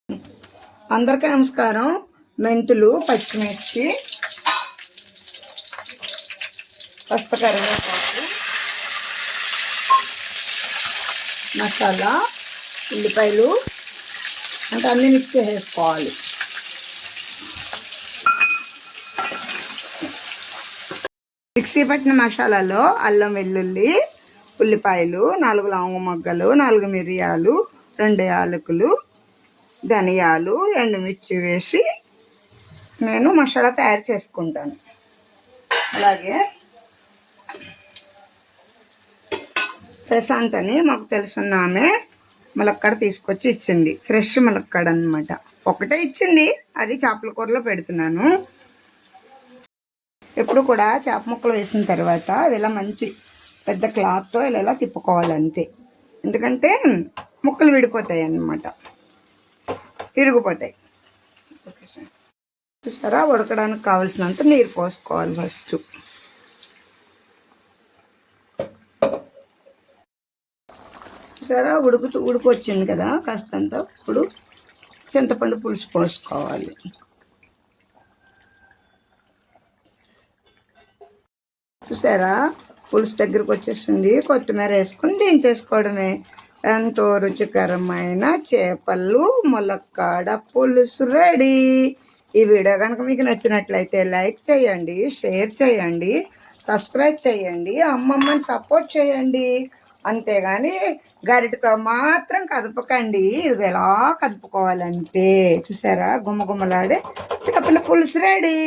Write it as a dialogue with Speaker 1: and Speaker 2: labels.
Speaker 1: అందరికీ నమస్కారం. మెంతులు, పచ్చిమిర్చి, పసుపు, కరివేపాకు, మసాలా, ఉల్లిపాయలు అంటే అన్నీ మిక్స్ చేసుకోవాలి. మిక్సీ పట్టిన మసాలాలో అల్లం, వెల్లుల్లి, ఉల్లిపాయలు, 4 లవంగ మొగ్గలు, 4 మిరియాలు, 2 యాలకులు, ధనియాలు, ఎండుమిర్చి వేసి నేను మసాలా తయారు చేసుకుంటాను. అలాగే ప్రశాంత్ అని మాకు తెలుసున్న ఆమె ములక్కడ తీసుకొచ్చి ఇచ్చింది. ఫ్రెష్ ములక్కడ అనమాట. ఒకటే ఇచ్చింది, అది చేపల కూరలో పెడుతున్నాను. ఎప్పుడు కూడా చేప ముక్కలు వేసిన తర్వాత ఇలా మంచి పెద్ద క్లాత్తో ఇలా తిప్పుకోవాలి అంతే. ఎందుకంటే ముక్కలు విడిపోతాయి అన్నమాట, తిరిగిపోతాయి. చూసారా, ఉడకడానికి కావాల్సినంత నీరు పోసుకోవాలి. ఫస్ట్ చూసారా, ఉడికొచ్చింది కదా కాస్తంత. ఇప్పుడు చింతపండు పులుసు పోసుకోవాలి. చూసారా, పులుసు దగ్గరకు వచ్చేసింది. కొత్తిమీర వేసుకొని దించేసుకోవడమే. ఎంతో రుచికరమైన చేపలు ములక్కాడ పులుసు రెడీ. ఈ వీడియో కనుక మీకు నచ్చినట్లయితే లైక్ చేయండి, షేర్ చేయండి, సబ్స్క్రైబ్ చేయండి, అమ్మమ్మని సపోర్ట్ చేయండి. అంతేగాని గరిటతో మాత్రం కదపకండి. ఇది ఎలా కదుపుకోవాలంటే చూసారా, గుమ్మగుమ్మలాడే చేపల పులుసు రెడీ.